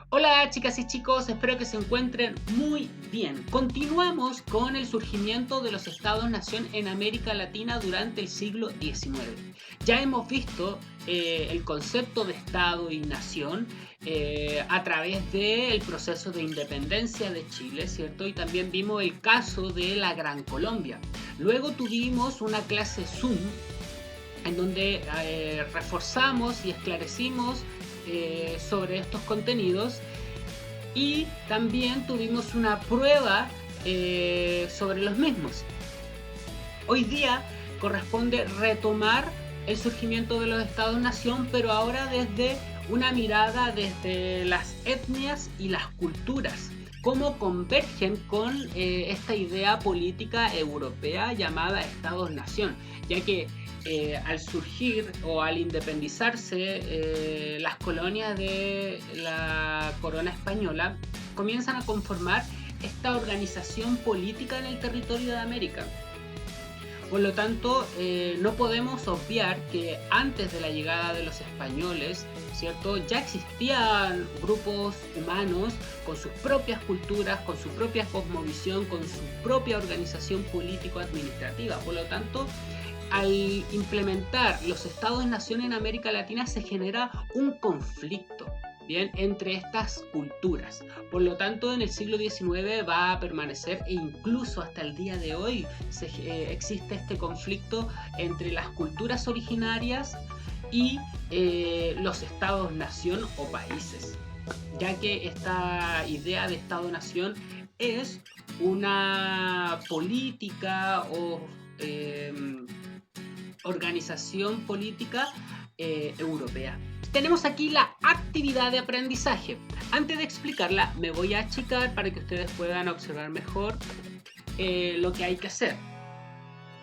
Hola chicas y chicos, espero que se encuentren muy bien. Continuamos con el surgimiento de los estados-nación en América Latina durante el siglo XIX. Ya hemos visto el concepto de estado y nación a través del proceso de independencia de Chile, ¿cierto? Y también vimos el caso de la Gran Colombia. Luego tuvimos una clase Zoom en donde reforzamos y esclarecimos sobre estos contenidos y también tuvimos una prueba sobre los mismos. Hoy día corresponde retomar el surgimiento de los estados-nación, pero ahora desde una mirada desde las etnias y las culturas, cómo convergen con esta idea política europea llamada estados-nación, ya que al surgir o al independizarse las colonias de la corona española comienzan a conformar esta organización política en el territorio de América. Por lo tanto, no podemos obviar que antes de la llegada de los españoles, ¿cierto? Ya existían grupos humanos con sus propias culturas, con su propia cosmovisión, con su propia organización político-administrativa. Por lo tanto, al implementar los estados-nación en América Latina se genera un conflicto, ¿bien?, entre estas culturas. Por lo tanto, en el siglo XIX va a permanecer e incluso hasta el día de hoy existe este conflicto entre las culturas originarias y los estados-nación o países, ya que esta idea de estado-nación es una política o organización política europea. Tenemos aquí la actividad de aprendizaje. Antes de explicarla, me voy a achicar para que ustedes puedan observar mejor lo que hay que hacer.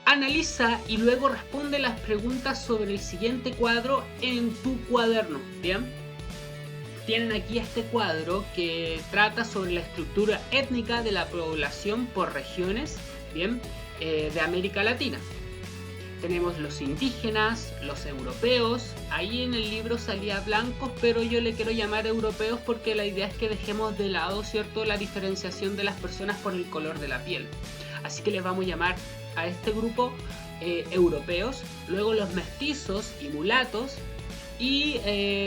Analiza y luego responde las preguntas sobre el siguiente cuadro en tu cuaderno, ¿bien? Tienen aquí este cuadro que trata sobre la estructura étnica de la población por regiones, ¿bien?, de América Latina. Tenemos los indígenas, los europeos. Ahí en el libro salía blancos, pero yo le quiero llamar europeos porque la idea es que dejemos de lado, ¿cierto?, la diferenciación de las personas por el color de la piel. Así que les vamos a llamar a este grupo europeos. Luego los mestizos y mulatos. Y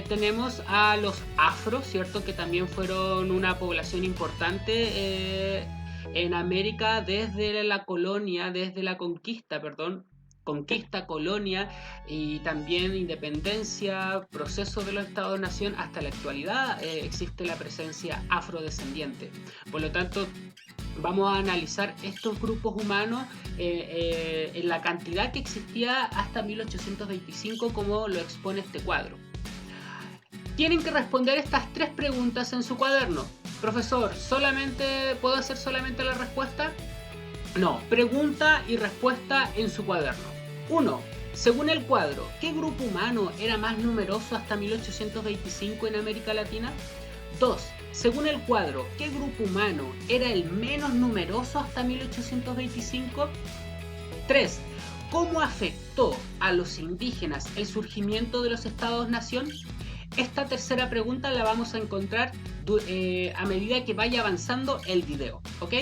tenemos a los afro, ¿cierto?, que también fueron una población importante en América desde la colonia, desde la conquista, colonia y también independencia, proceso de los estados-nación hasta la actualidad existe la presencia afrodescendiente. Por lo tanto, vamos a analizar estos grupos humanos en la cantidad que existía hasta 1825, como lo expone este cuadro. Tienen que responder estas tres preguntas en su cuaderno. Profesor, ¿puedo hacer solamente la respuesta? No, pregunta y respuesta en su cuaderno. 1. Según el cuadro, ¿qué grupo humano era más numeroso hasta 1825 en América Latina? 2. Según el cuadro, ¿qué grupo humano era el menos numeroso hasta 1825? 3. ¿Cómo afectó a los indígenas el surgimiento de los estados-nación? Esta tercera pregunta la vamos a encontrar a medida que vaya avanzando el video, ¿ok?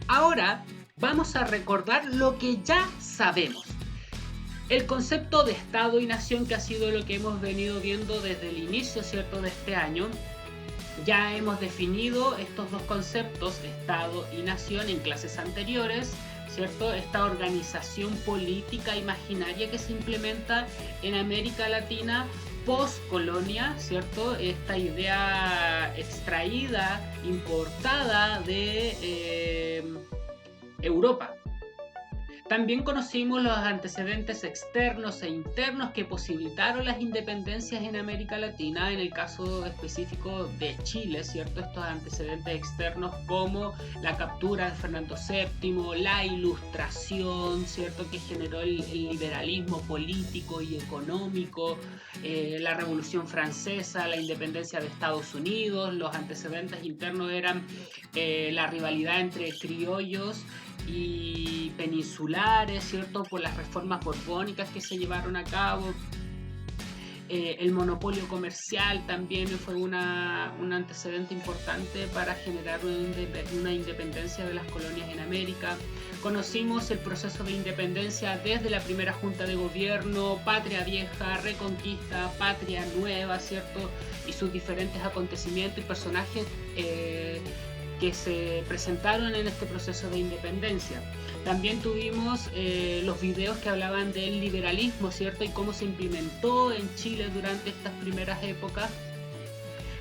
Ahora vamos a recordar lo que ya sabemos. El concepto de Estado y Nación, que ha sido lo que hemos venido viendo desde el inicio, ¿cierto?, de este año. Ya hemos definido estos dos conceptos, Estado y Nación, en clases anteriores, ¿cierto? Esta organización política imaginaria que se implementa en América Latina post-colonia, ¿cierto? Esta idea extraída, importada de Europa. También conocimos los antecedentes externos e internos que posibilitaron las independencias en América Latina, en el caso específico de Chile, ¿cierto? Estos antecedentes externos como la captura de Fernando VII, la ilustración, ¿cierto?, que generó el liberalismo político y económico, la Revolución Francesa, la independencia de Estados Unidos. Los antecedentes internos eran la rivalidad entre criollos y peninsulares, ¿cierto?, por las reformas borbónicas que se llevaron a cabo. El monopolio comercial también fue un antecedente importante para generar una independencia de las colonias en América. Conocimos el proceso de independencia desde la primera junta de gobierno, patria vieja, reconquista, patria nueva, ¿cierto? Y sus diferentes acontecimientos y personajes que se presentaron en este proceso de independencia. También tuvimos los videos que hablaban del liberalismo, ¿cierto? Y cómo se implementó en Chile durante estas primeras épocas,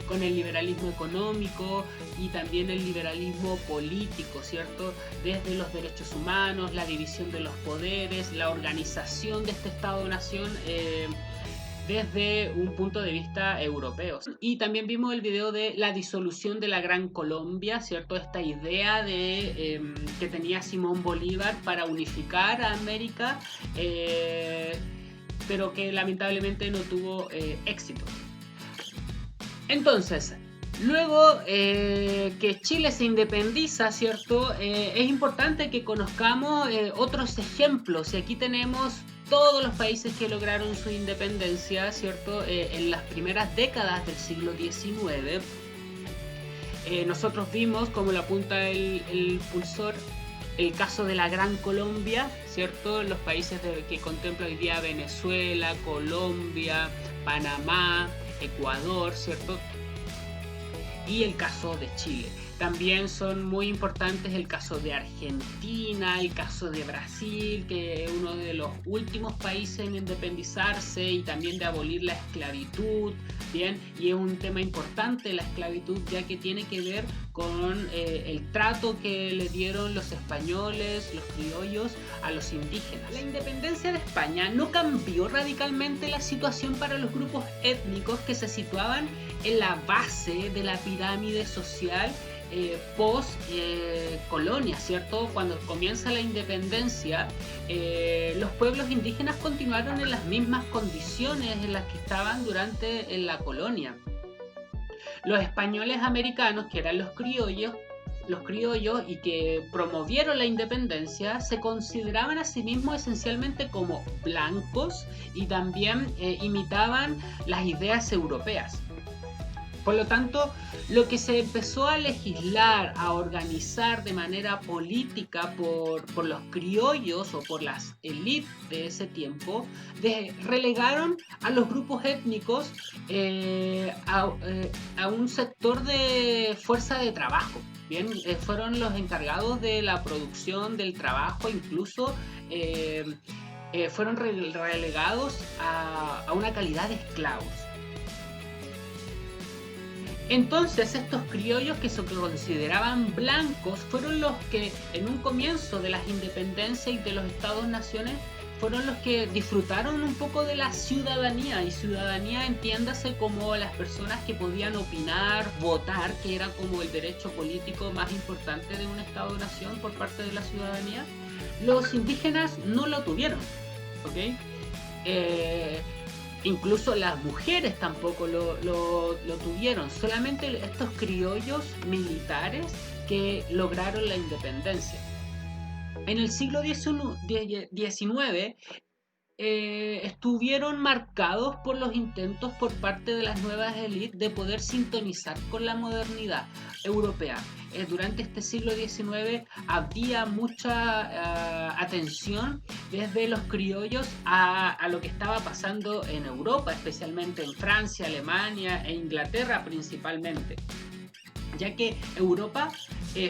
con el liberalismo económico y también el liberalismo político, ¿cierto? Desde los derechos humanos, la división de los poderes, la organización de este Estado-nación desde un punto de vista europeo. Y también vimos el video de la disolución de la Gran Colombia, ¿cierto? Esta idea que tenía Simón Bolívar para unificar a América, pero que lamentablemente no tuvo éxito. Entonces, luego que Chile se independiza, ¿cierto? Es importante que conozcamos otros ejemplos. Y aquí tenemos todos los países que lograron su independencia, ¿cierto? En las primeras décadas del siglo XIX. Nosotros vimos, como lo apunta el pulsor, el caso de la Gran Colombia, ¿cierto? Los países que contempla hoy día Venezuela, Colombia, Panamá, Ecuador, ¿cierto? Y el caso de Chile. También son muy importantes el caso de Argentina, el caso de Brasil, que es uno de los últimos países en independizarse y también de abolir la esclavitud, ¿bien? Y es un tema importante la esclavitud, ya que tiene que ver con el trato que le dieron los españoles, los criollos, a los indígenas. La independencia de España no cambió radicalmente la situación para los grupos étnicos que se situaban en la base de la pirámide social post colonia, ¿cierto? Cuando comienza la independencia, los pueblos indígenas continuaron en las mismas condiciones en las que estaban durante en la colonia. Los españoles americanos, que eran los criollos y que promovieron la independencia, se consideraban a sí mismos esencialmente como blancos y también imitaban las ideas europeas. Por lo tanto, lo que se empezó a legislar, a organizar de manera política por los criollos o por las élites de ese tiempo, relegaron a los grupos étnicos a un sector de fuerza de trabajo. Bien, fueron los encargados de la producción del trabajo, incluso fueron relegados a una calidad de esclavos. Entonces estos criollos que se consideraban blancos fueron los que en un comienzo de las independencias y de los estados-naciones fueron los que disfrutaron un poco de la ciudadanía, y ciudadanía entiéndase como las personas que podían opinar, votar, que era como el derecho político más importante de un estado-nación por parte de la ciudadanía. Los indígenas no lo tuvieron, ¿ok? Incluso las mujeres tampoco lo tuvieron, solamente estos criollos militares que lograron la independencia. En el siglo XIX estuvieron marcados por los intentos por parte de las nuevas élites de poder sintonizar con la modernidad europea. Durante este siglo XIX había mucha atención desde los criollos a lo que estaba pasando en Europa, especialmente en Francia, Alemania e Inglaterra principalmente, ya que Europa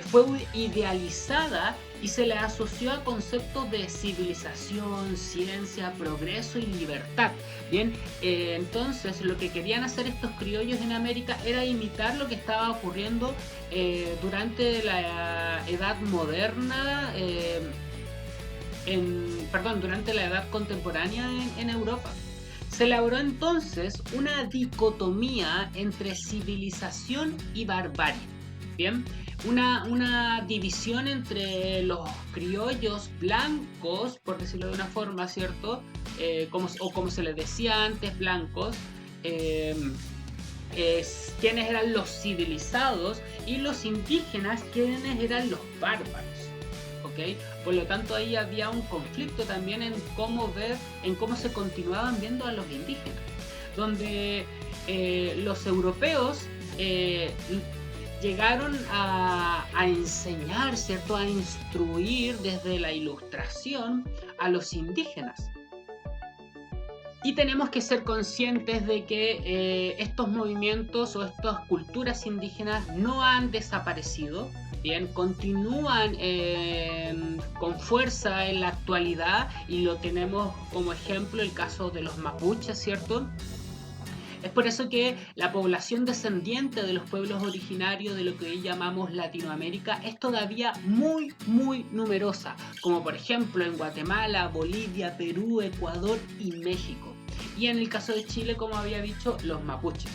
fue idealizada y se le asoció a conceptos de civilización, ciencia, progreso y libertad. Bien, entonces lo que querían hacer estos criollos en América era imitar lo que estaba ocurriendo durante la edad moderna, durante la edad contemporánea en Europa. Se elaboró entonces una dicotomía entre civilización y barbarie. Bien, una división entre los criollos blancos, por decirlo de una forma, ¿cierto? Como se les decía antes, blancos, quienes eran los civilizados, y los indígenas, quienes eran los bárbaros. ¿Okay? Por lo tanto, ahí había un conflicto también en cómo se continuaban viendo a los indígenas. donde los europeos llegaron a enseñar, ¿cierto?, a instruir desde la ilustración a los indígenas. Y tenemos que ser conscientes de que estos movimientos o estas culturas indígenas no han desaparecido, bien, continúan con fuerza en la actualidad, y lo tenemos como ejemplo el caso de los mapuches, ¿cierto? Es por eso que la población descendiente de los pueblos originarios de lo que hoy llamamos Latinoamérica es todavía muy, muy numerosa, como por ejemplo en Guatemala, Bolivia, Perú, Ecuador y México. Y en el caso de Chile, como había dicho, los mapuches.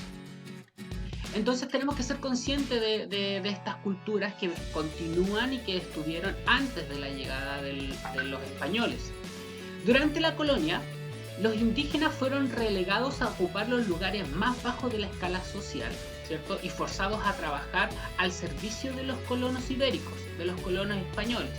Entonces tenemos que ser conscientes de estas culturas que continúan y que estuvieron antes de la llegada de los españoles. Durante la colonia, los indígenas fueron relegados a ocupar los lugares más bajos de la escala social, ¿cierto? Y forzados a trabajar al servicio de los colonos ibéricos, de los colonos españoles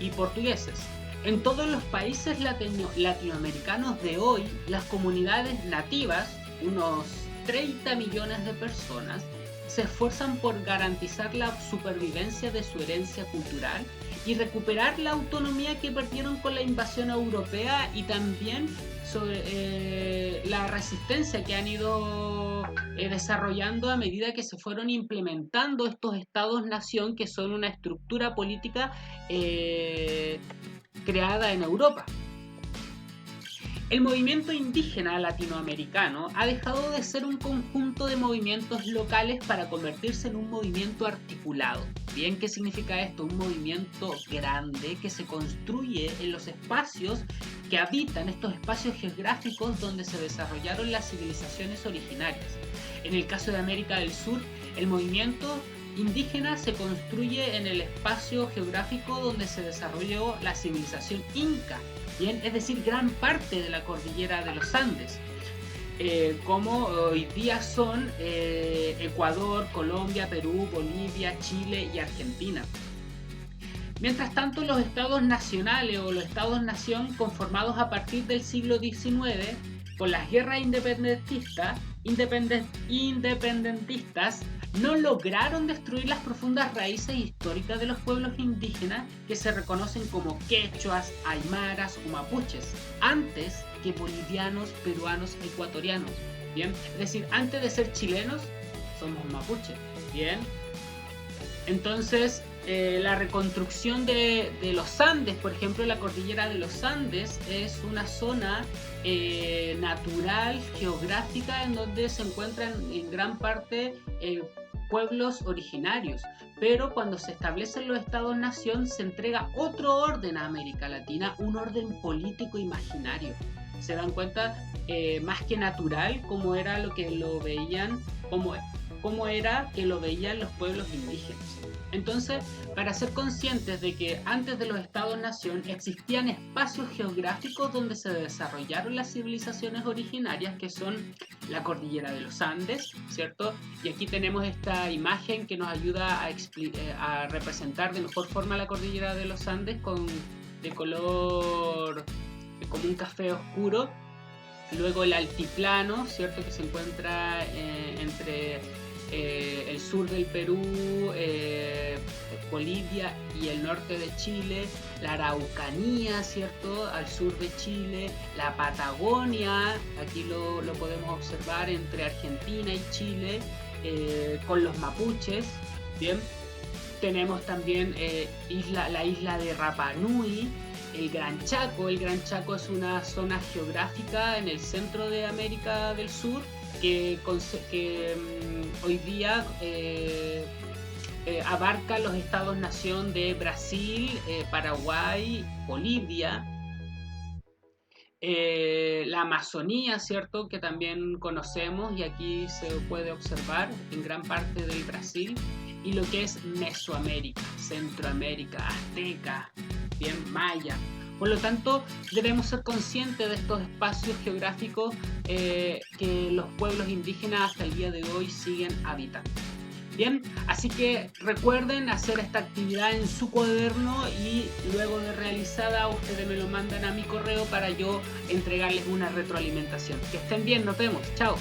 y portugueses. En todos los países latinoamericanos de hoy, las comunidades nativas, unos 30 millones de personas, se esfuerzan por garantizar la supervivencia de su herencia cultural y recuperar la autonomía que perdieron con la invasión europea, y también sobre la resistencia que han ido desarrollando a medida que se fueron implementando estos estados-nación, que son una estructura política creada en Europa. El movimiento indígena latinoamericano ha dejado de ser un conjunto de movimientos locales para convertirse en un movimiento articulado. Bien, ¿qué significa esto? Un movimiento grande que se construye en los espacios que habitan, estos espacios geográficos donde se desarrollaron las civilizaciones originarias. En el caso de América del Sur, el movimiento indígena se construye en el espacio geográfico donde se desarrolló la civilización inca. Bien, es decir, gran parte de la cordillera de los Andes, como hoy día son Ecuador, Colombia, Perú, Bolivia, Chile y Argentina. Mientras tanto, los estados nacionales o los estados-nación conformados a partir del siglo XIX, con las guerras independentistas, no lograron destruir las profundas raíces históricas de los pueblos indígenas que se reconocen como quechuas, aymaras o mapuches, antes que bolivianos, peruanos, ecuatorianos. Bien, es decir, antes de ser chilenos, somos mapuches. Bien, entonces la reconstrucción de los Andes, por ejemplo, la cordillera de los Andes es una zona natural, geográfica, en donde se encuentran en gran parte pueblos originarios, pero cuando se establecen los estados-nación se entrega otro orden a América Latina, un orden político imaginario. Se dan cuenta, más que natural, como era lo que lo veían, cómo era que lo veían los pueblos indígenas. Entonces, para ser conscientes de que antes de los estados-nación existían espacios geográficos donde se desarrollaron las civilizaciones originarias, que son la cordillera de los Andes, ¿cierto? Y aquí tenemos esta imagen que nos ayuda a representar de mejor forma la cordillera de los Andes, de color como un café oscuro. Luego el altiplano, ¿cierto?, que se encuentra entre el sur del Perú, Bolivia y el norte de Chile, la Araucanía, ¿cierto?, al sur de Chile, la Patagonia, aquí lo podemos observar entre Argentina y Chile, con los mapuches. Bien, tenemos también la isla de Rapa Nui, el Gran Chaco. El Gran Chaco es una zona geográfica en el centro de América del Sur que hoy día abarca los estados-nación de Brasil, Paraguay, Bolivia, la Amazonía, ¿cierto?, que también conocemos y aquí se puede observar en gran parte del Brasil, y lo que es Mesoamérica, Centroamérica, Azteca, bien, Maya. Por lo tanto, debemos ser conscientes de estos espacios geográficos que los pueblos indígenas hasta el día de hoy siguen habitando. Bien, así que recuerden hacer esta actividad en su cuaderno y luego de realizada ustedes me lo mandan a mi correo para yo entregarles una retroalimentación. Que estén bien, nos vemos, chao.